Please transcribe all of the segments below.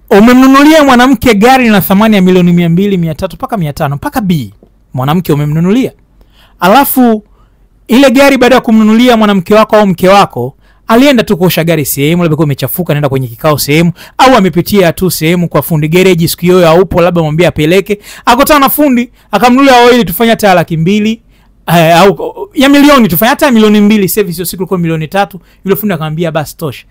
Umemnunulia mwanamke gari na thamani ya milioni 200, 300 mpaka 500 mpaka B. Mwanamke umemnunulia. Alafu ile gari baada ya kumnunulia mwanamke wako au mke wako, alienda tu kuosha gari sehemu, labda kwa imechafuka anaenda kwenye kikao sehemu, au amepitia tu sehemu kwa fundi garage siku hiyo haupo, labda mwambie apeleke, akotana na fundi akamnunulia oil tufanya hata 200,000 au ya milioni, tufanya hata 2,000,000 service hiyo siku kwa 3,000,000. Yule fundi akamwambia basi tosha.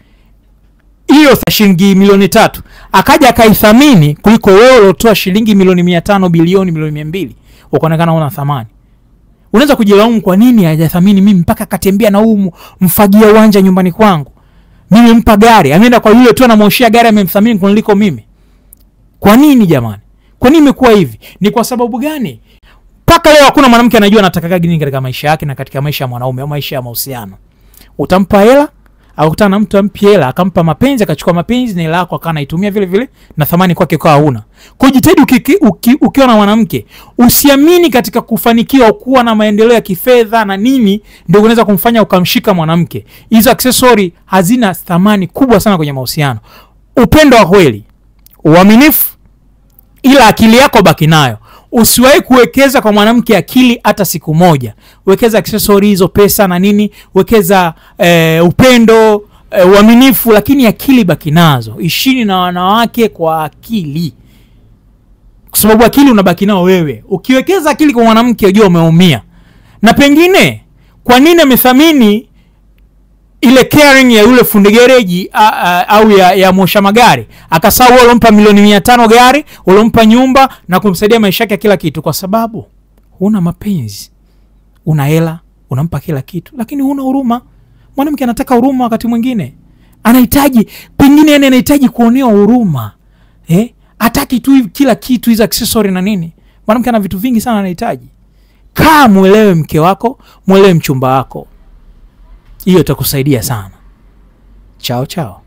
Hiyo shilingi 3,000,000 akaja akaithamini kuliko wewe uliotoa shilingi 500,000 bilioni 200,000, ukaonekana una thamani. Unaweza kujilaumu kwa nini hajathamini mimi mpaka akatembea na humu mfagia uwanja nyumbani kwangu. Mimi mpa gari, ameenda kwa yule tu anamoshia gari amemthamini kuliko mimi. Kwa nini jamani? Kwa nini imekuwa hivi? Ni kwa sababu gani? Paka leo hakuna mwanamke anajua anataka nini katika maisha yake na katika maisha ya mwanaume au maisha ya mahusiano. Utampa hela, akutana na mtu ampe hela, akampa mapenzi, akachukua mapenzi na hela yako akanaitumia vile vile na thamani kwake kwa huna. Kujitahidi ukiwa na mwanamke, usiamini katika kufanikiwa kuwa na maendeleo ya kifedha na nini ndio unaweza kumfanya ukamshika mwanamke. Hizo accessory hazina thamani kubwa sana kwenye mahusiano. Upendo wa kweli, uaminifu, ila akili yako baki nayo. Usiwahi kuwekeza kwa mwanamke akili hata siku moja. Wekeza accessories hizo, pesa na nini, wekeza upendo, uaminifu, lakini akili baki nazo. Ishini na wanawake kwa akili. Kwa sababu akili unabaki nao wewe. Ukiwekeza akili kwa mwanamke unajua umeumia. Na pengine kwa nini amethamini ile caring ya yule fundi gereji au ya mosha magari, akasahau ulompa milioni 500 gari, ulompa nyumba na kumsaidia maisha yake kila kitu? Kwa sababu huna mapenzi. Una hela, unampa kila kitu, lakini huna huruma. Mwanamke anataka huruma wakati mwingine. Anahitaji, pengine yeye anahitaji kuonewa huruma. Hataki tu kila kitu hizo accessory na nini. Mwanamke ana vitu vingi sana anahitaji. Kaa muelewe mke wako, muelewe mchumba wako. Hiyo itakusaidia sana. Chao chao.